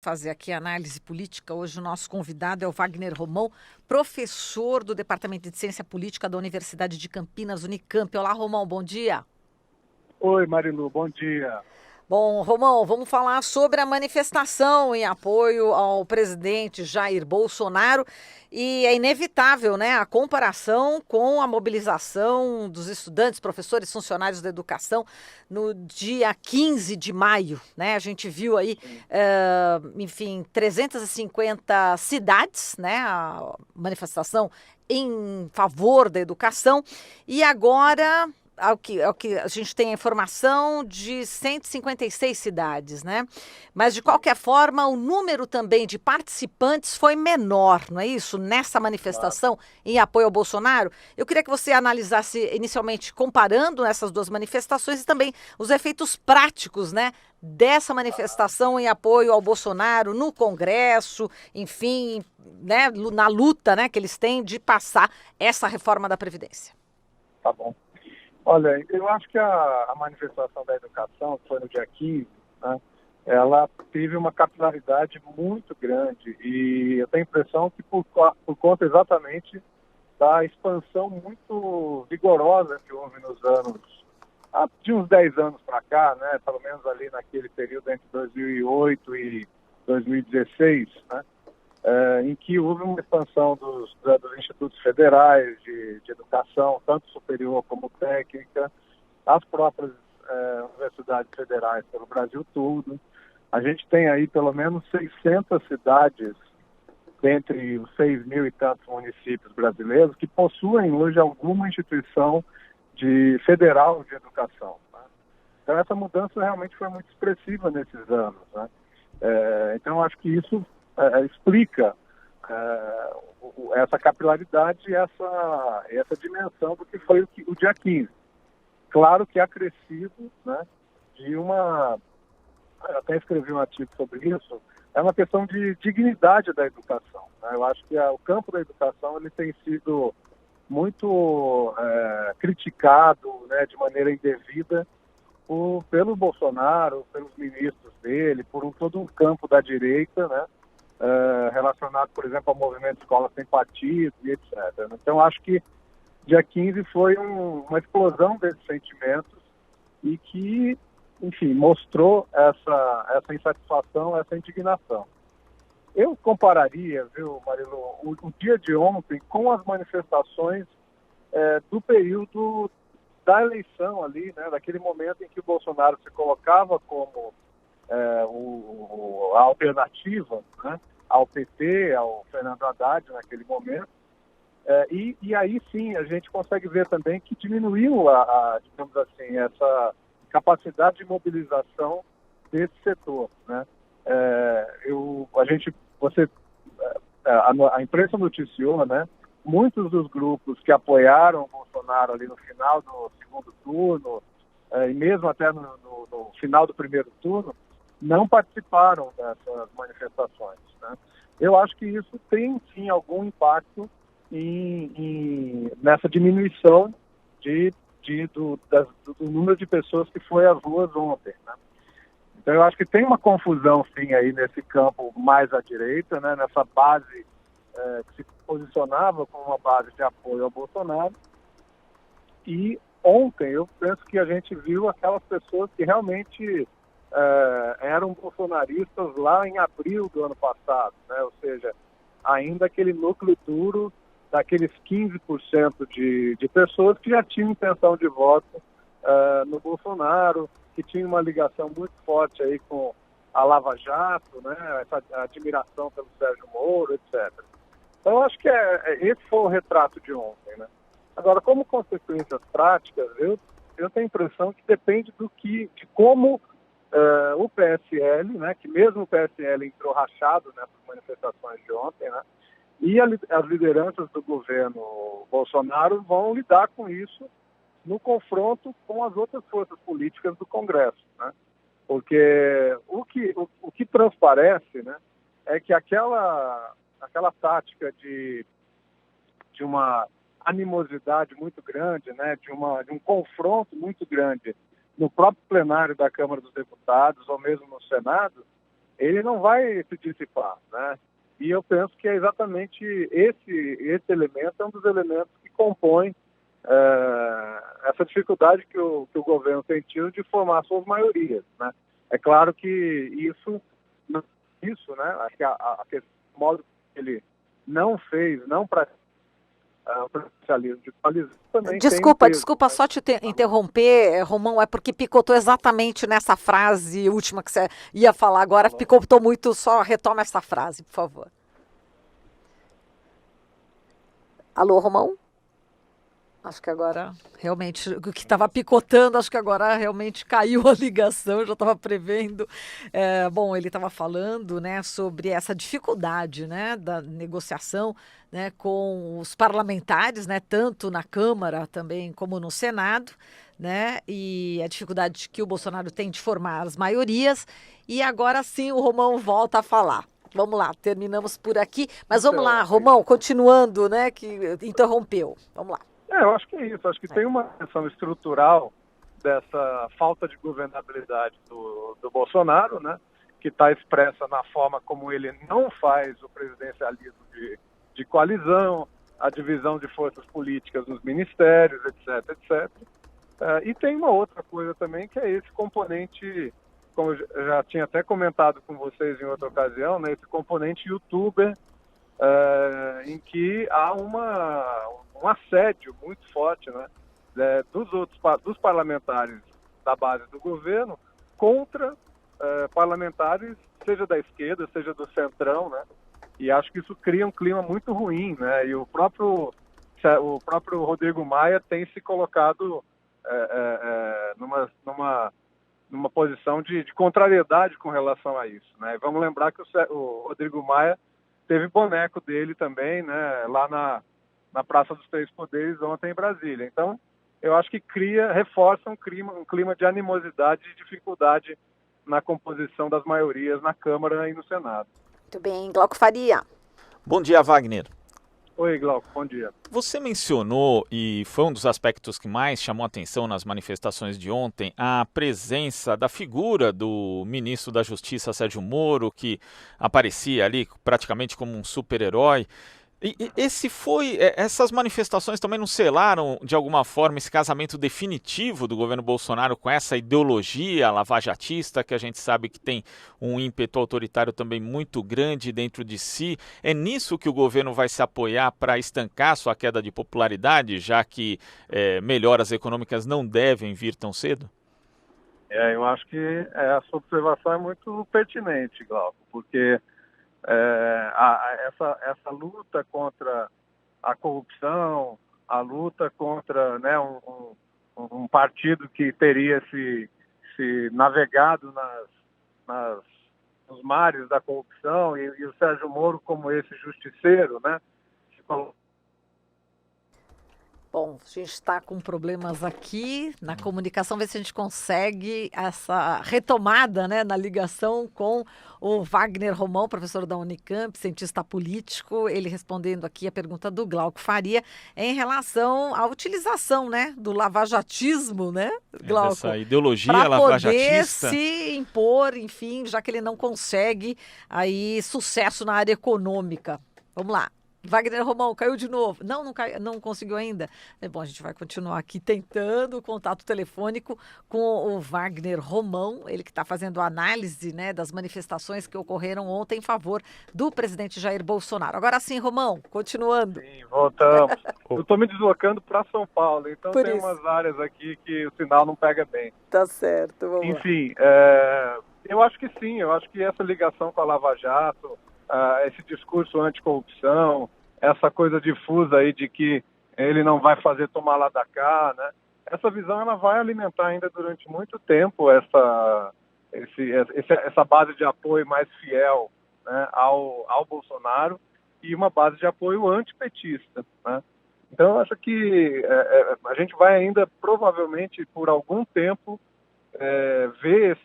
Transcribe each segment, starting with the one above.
Fazer aqui a análise política. Hoje o nosso convidado é o Wagner Romão, professor do Departamento de Ciência Política da Universidade de Campinas, Unicamp. Olá, Romão, bom dia. Oi, Marilu, bom dia. Bom, Romão, vamos falar sobre a manifestação em apoio ao presidente Jair Bolsonaro e é inevitável, né, a comparação com a mobilização dos estudantes, professores, funcionários da educação no dia 15 de maio, né? A gente viu aí, enfim, 350 cidades, né, a manifestação em favor da educação e agora ao que a gente tem a informação de 156 cidades, né? Mas, de qualquer forma, o número também de participantes foi menor, não é isso? Nessa Claro. manifestação em apoio ao Bolsonaro. Eu queria que você analisasse inicialmente, comparando essas duas manifestações e também os efeitos práticos, né? Dessa manifestação em apoio ao Bolsonaro no Congresso, enfim, né, na luta, né, que eles têm de passar essa reforma da Previdência. Tá bom. Olha, eu acho que a manifestação da educação, que foi no dia 15, né, ela teve uma capilaridade muito grande e eu tenho a impressão que por conta exatamente da expansão muito vigorosa que houve nos anos, de uns 10 anos para cá, né, pelo menos ali naquele período entre 2008 e 2016, né, em que houve uma expansão dos institutos federais de educação, tanto superior como técnica, as próprias universidades federais pelo Brasil todo. A gente tem aí pelo menos 600 cidades, dentre os 6 mil e tantos municípios brasileiros, que possuem hoje alguma instituição federal de educação, né? Então essa mudança realmente foi muito expressiva nesses anos, né? Então acho que isso explica essa capilaridade e essa dimensão do que foi o dia 15. Claro que acrescido, né, de eu até escrevi um artigo sobre isso, é uma questão de dignidade da educação, né? Eu acho que o campo da educação ele tem sido muito criticado, né, de maneira indevida pelo Bolsonaro, pelos ministros dele, todo um campo da direita, né, relacionado, por exemplo, ao movimento Escola Sem Partido e etc. Então, acho que dia 15 foi uma explosão desses sentimentos e que, enfim, mostrou essa insatisfação, essa indignação. Eu compararia, viu, Marilu, o dia de ontem com as manifestações do período da eleição ali, né, daquele momento em que o Bolsonaro se colocava como a alternativa, né, ao PT, ao Fernando Haddad naquele momento, e aí sim a gente consegue ver também que diminuiu digamos assim, essa capacidade de mobilização desse setor, né? A imprensa noticiou, né? Muitos dos grupos que apoiaram o Bolsonaro ali no final do segundo turno, e mesmo até no final do primeiro turno, não participaram dessas manifestações, né? Eu acho que isso tem, sim, algum impacto nessa diminuição do número de pessoas que foi às ruas ontem, né? Então, eu acho que tem uma confusão, sim, aí nesse campo mais à direita, né? Nessa base que se posicionava como uma base de apoio ao Bolsonaro. E ontem eu penso que a gente viu aquelas pessoas que realmente eram bolsonaristas lá em abril do ano passado, né? Ou seja, ainda aquele núcleo duro daqueles 15% de pessoas que já tinham intenção de voto no Bolsonaro, que tinham uma ligação muito forte aí com a Lava Jato, né? Essa admiração pelo Sérgio Moro, etc. Então, eu acho que esse foi o retrato de ontem, né? Agora, como consequências práticas, eu tenho a impressão que depende de como o PSL, né, que mesmo o PSL entrou rachado nessas manifestações de ontem, né, e as lideranças do governo Bolsonaro vão lidar com isso no confronto com as outras forças políticas do Congresso, né? Porque o que transparece, né, é que aquela tática de uma animosidade muito grande, né, de um confronto muito grande no próprio plenário da Câmara dos Deputados ou mesmo no Senado, ele não vai se dissipar, né? E eu penso que é exatamente esse elemento é um dos elementos que compõem essa dificuldade que o governo tem tido de formar suas maiorias, né? É claro que isso, né? Acho que o modo que ele não fez, não praticou o presidencialismo de coalizão também tem um peso, Desculpa, né? só te interromper, Romão, é porque picotou exatamente nessa frase última que você ia falar agora, picotou muito, só retoma essa frase, por favor. Alô, Romão? Acho que agora realmente, o que estava picotando, acho que agora realmente caiu a ligação, eu já estava prevendo. Bom, ele estava falando, né, sobre essa dificuldade, né, da negociação, né, com os parlamentares, né, tanto na Câmara também como no Senado, né, e a dificuldade que o Bolsonaro tem de formar as maiorias. E agora sim o Romão volta a falar. Vamos lá, terminamos por aqui, mas vamos lá, Romão, continuando, né, que interrompeu. Vamos lá. Eu acho que é isso. Acho que tem uma questão estrutural dessa falta de governabilidade do Bolsonaro, né? Que está expressa na forma como ele não faz o presidencialismo de coalizão, a divisão de forças políticas nos ministérios, etc, etc. E tem uma outra coisa também, que é esse componente, como eu já tinha até comentado com vocês em outra ocasião, né? Esse componente youtuber, em que há um assédio muito forte, né, dos parlamentares da base do governo contra parlamentares, seja da esquerda, seja do centrão, né, e acho que isso cria um clima muito ruim, né, e o próprio Rodrigo Maia tem se colocado numa posição de contrariedade com relação a isso, né. Vamos lembrar que o Rodrigo Maia teve boneco dele também, né, lá na Praça dos Três Poderes ontem em Brasília. Então, eu acho que reforça um clima de animosidade e dificuldade na composição das maiorias na Câmara e no Senado. Muito bem, Glauco Faria. Bom dia, Wagner. Oi, Glauco, bom dia. Você mencionou, e foi um dos aspectos que mais chamou a atenção nas manifestações de ontem, a presença da figura do ministro da Justiça, Sérgio Moro, que aparecia ali praticamente como um super-herói. E essas manifestações também não selaram, de alguma forma, esse casamento definitivo do governo Bolsonaro com essa ideologia lavajatista, que a gente sabe que tem um ímpeto autoritário também muito grande dentro de si. É nisso que o governo vai se apoiar para estancar sua queda de popularidade, já que melhoras econômicas não devem vir tão cedo? Eu acho que essa observação é muito pertinente, Glauco, porque essa luta contra a corrupção, a luta contra, né, um partido que teria se navegado nos mares da corrupção e o Sérgio Moro como esse justiceiro, né? Bom, a gente está com problemas aqui na comunicação, ver se a gente consegue essa retomada, né, na ligação com o Wagner Romão, professor da Unicamp, cientista político, ele respondendo aqui a pergunta do Glauco Faria em relação à utilização, né, do lavajatismo, né, Glauco? Essa ideologia lavajatista. Para poder se impor, enfim, já que ele não consegue aí sucesso na área econômica. Vamos lá. Wagner Romão, caiu de novo. Não caiu, não conseguiu ainda. Bom, a gente vai continuar aqui tentando o contato telefônico com o Wagner Romão, ele que está fazendo a análise, né, das manifestações que ocorreram ontem em favor do presidente Jair Bolsonaro. Agora sim, Romão, continuando. Sim, voltamos. Eu estou me deslocando para São Paulo, então Por tem isso. umas áreas aqui que o sinal não pega bem. Tá certo, vamos Enfim, eu acho que sim, eu acho que essa ligação com a Lava Jato, esse discurso anticorrupção, essa coisa difusa aí de que ele não vai fazer tomar lá da cá, né? Essa visão ela vai alimentar ainda durante muito tempo essa base de apoio mais fiel, né, ao Bolsonaro e uma base de apoio antipetista, né? Então eu acho que a gente vai ainda provavelmente por algum tempo ver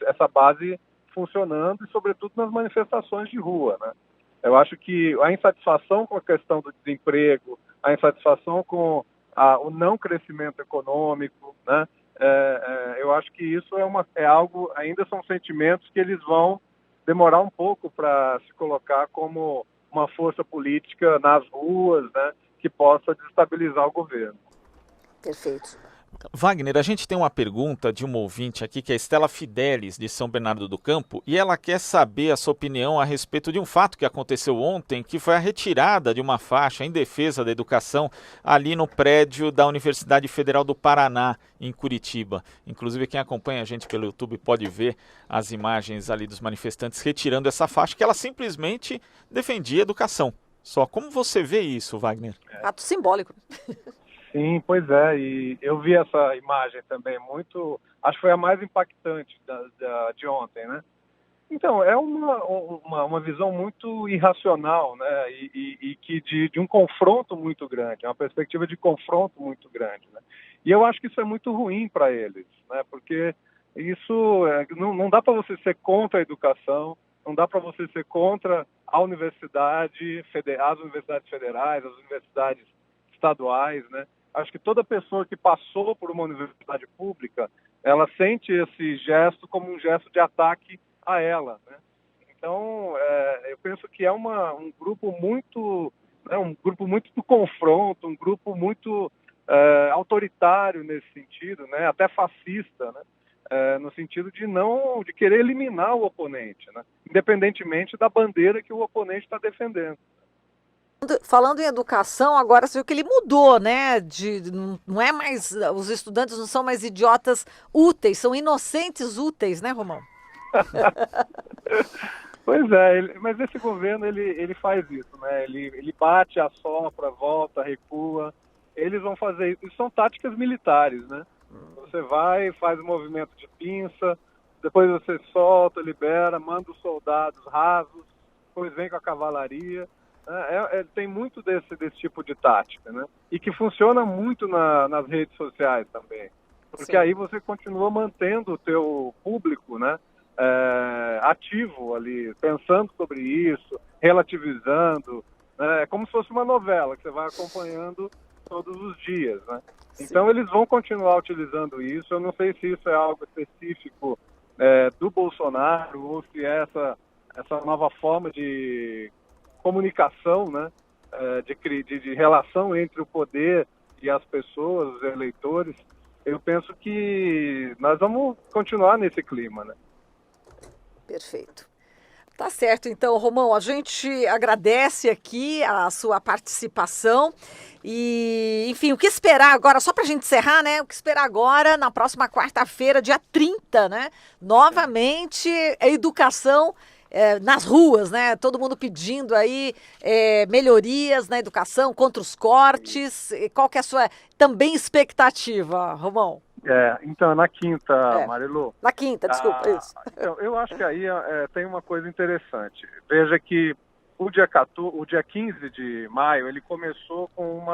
essa base funcionando e sobretudo nas manifestações de rua, né? Eu acho que a insatisfação com a questão do desemprego, a insatisfação com o não crescimento econômico, né? Eu acho que isso é algo, ainda são sentimentos que eles vão demorar um pouco para se colocar como uma força política nas ruas, né, que possa desestabilizar o governo. Perfeito. Wagner, a gente tem uma pergunta de uma ouvinte aqui, que é a Estela Fidelis, de São Bernardo do Campo, e ela quer saber a sua opinião a respeito de um fato que aconteceu ontem, que foi a retirada de uma faixa em defesa da educação ali no prédio da Universidade Federal do Paraná, em Curitiba. Inclusive, quem acompanha a gente pelo YouTube pode ver as imagens ali dos manifestantes retirando essa faixa, que ela simplesmente defendia a educação. Só como você vê isso, Wagner? Ato simbólico. Sim, pois é, e eu vi essa imagem também muito, acho que foi a mais impactante de ontem, né? Então, é uma visão muito irracional, né? E que de um confronto muito grande, uma perspectiva de confronto muito grande, né? E eu acho que isso é muito ruim para eles, né? Porque isso não dá para você ser contra a educação, não dá para você ser contra a universidade, as universidades federais, as universidades estaduais, né? Acho que toda pessoa que passou por uma universidade pública, ela sente esse gesto como um gesto de ataque a ela, né? Então, eu penso que é um grupo muito, né, um grupo muito do confronto, um grupo muito autoritário nesse sentido, né? Até fascista, né? No sentido de querer eliminar o oponente, né? Independentemente da bandeira que o oponente está defendendo. Falando em educação, agora você viu que ele mudou, né? Não é mais, os estudantes não são mais idiotas úteis, são inocentes úteis, né, Romão? Pois é, mas esse governo ele faz isso, né? Ele bate, assopra, volta, recua. Eles vão fazer isso. Isso são táticas militares, né? Você vai, faz o movimento de pinça, depois você solta, libera, manda os soldados rasos, depois vem com a cavalaria. Tem muito desse tipo de tática, né? E que funciona muito nas redes sociais também. Porque Sim. aí você continua mantendo o teu público, né? Ativo ali, pensando sobre isso, relativizando. É como se fosse uma novela que você vai acompanhando todos os dias, né? Então eles vão continuar utilizando isso. Eu não sei se isso é algo específico do Bolsonaro ou se é essa nova forma de comunicação, né? De relação entre o poder e as pessoas, os eleitores. Eu penso que nós vamos continuar nesse clima, né? Perfeito. Tá certo, então, Romão, a gente agradece aqui a sua participação e, enfim, o que esperar agora, só para a gente encerrar, né? O que esperar agora, na próxima quarta-feira, dia 30, né? Novamente, a educação nas ruas, né? Todo mundo pedindo aí melhorias na educação, contra os cortes. E qual que é a sua também expectativa, Romão? Então, na quinta, Marilu. Na quinta, desculpa, isso. Então, eu acho que aí tem uma coisa interessante. Veja que o dia 15 de maio, ele começou com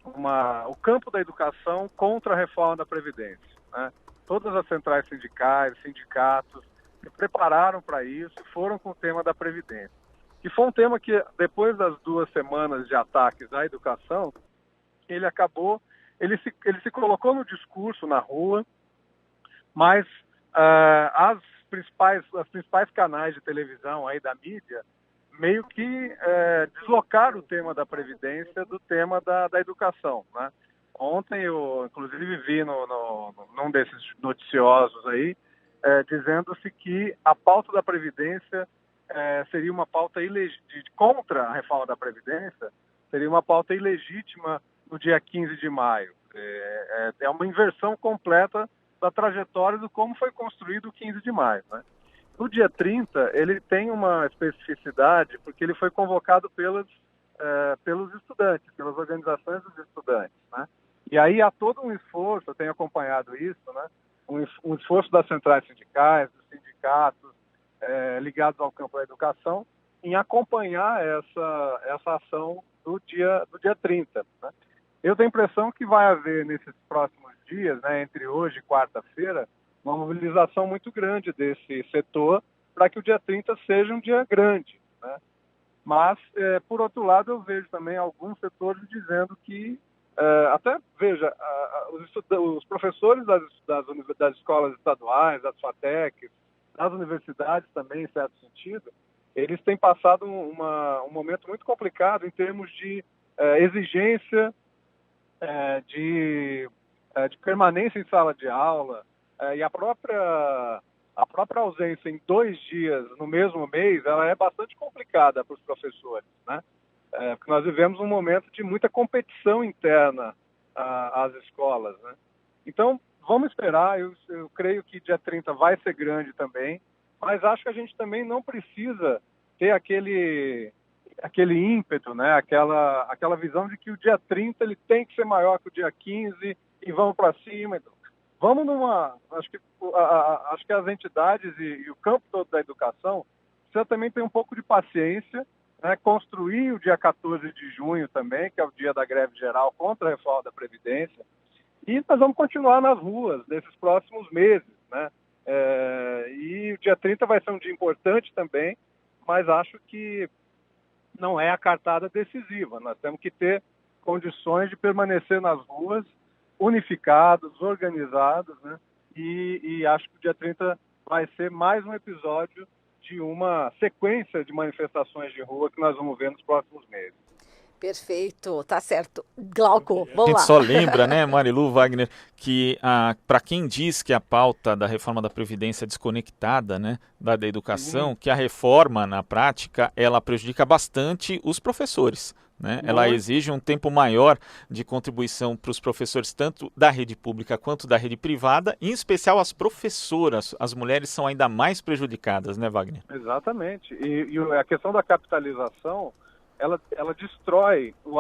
o campo da educação contra a reforma da Previdência, né? Todas as centrais sindicais, sindicatos, se prepararam para isso e foram com o tema da Previdência. Que foi um tema que, depois das 2 semanas de ataques à educação, ele se colocou no discurso na rua, mas as principais canais de televisão aí da mídia meio que deslocaram o tema da Previdência do tema da educação, né? Ontem eu, inclusive, vi num desses noticiosos aí, dizendo-se que a pauta da Previdência seria uma pauta contra a reforma da Previdência, seria uma pauta ilegítima no dia 15 de maio. É uma inversão completa da trajetória do como foi construído o 15 de maio, né? O dia 30, ele tem uma especificidade, porque ele foi convocado pelos estudantes, pelas organizações dos estudantes, né? E aí há todo um esforço, eu tenho acompanhado isso, né? Um esforço das centrais sindicais, dos sindicatos ligados ao campo da educação, em acompanhar essa ação do dia 30, né? Eu tenho a impressão que vai haver nesses próximos dias, né, entre hoje e quarta-feira, uma mobilização muito grande desse setor para que o dia 30 seja um dia grande, né? Mas, por outro lado, eu vejo também alguns setores dizendo que, os professores das escolas estaduais, das FATECs, das universidades também, em certo sentido, eles têm passado um momento muito complicado em termos de exigência de permanência em sala de aula, e a própria ausência em 2 dias no mesmo mês, ela é bastante complicada para os professores, né? Porque nós vivemos um momento de muita competição interna às escolas, né? Então, vamos esperar, eu creio que dia 30 vai ser grande também, mas acho que a gente também não precisa ter aquele ímpeto, né? Aquela visão de que o dia 30 ele tem que ser maior que o dia 15 e vamos para cima. Então, vamos acho que as entidades e o campo todo da educação precisa também ter um pouco de paciência, né? Construir o dia 14 de junho também, que é o dia da greve geral contra a reforma da Previdência, e nós vamos continuar nas ruas nesses próximos meses, né? E o dia 30 vai ser um dia importante também, mas acho que não é a cartada decisiva. Nós temos que ter condições de permanecer nas ruas, unificados, organizados, né? E acho que o dia 30 vai ser mais um episódio de uma sequência de manifestações de rua que nós vamos ver nos próximos meses. Perfeito, tá certo. Glauco, A vamos gente lá. só lembra, né, Marilu, Wagner, que para quem diz que a pauta da reforma da Previdência é desconectada, né, da educação, que a reforma, na prática, ela prejudica bastante os professores, né? Ela exige um tempo maior de contribuição para os professores, tanto da rede pública quanto da rede privada, em especial as professoras. As mulheres são ainda mais prejudicadas, né, Wagner? Exatamente. E a questão da capitalização, ela destrói o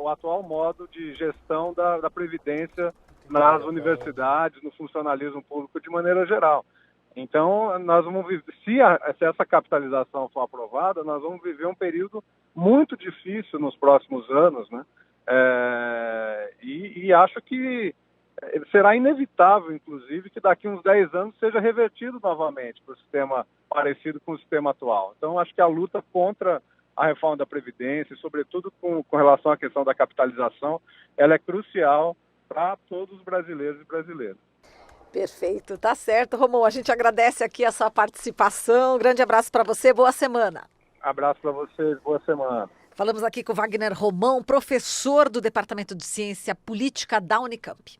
atual modo de gestão da Previdência nas universidades, no funcionalismo público de maneira geral. Então, nós vamos viver, se essa capitalização for aprovada, nós vamos viver um período muito difícil nos próximos anos, né? E acho que será inevitável, inclusive, que daqui a uns 10 anos seja revertido novamente para o sistema parecido com o sistema atual. Então, acho que a luta contra a reforma da Previdência, sobretudo com relação à questão da capitalização, ela é crucial para todos os brasileiros e brasileiras. Perfeito, tá certo, Romão. A gente agradece aqui a sua participação. Grande abraço para você, boa semana. Abraço para vocês, boa semana. Falamos aqui com Wagner Romão, professor do Departamento de Ciência Política da Unicamp.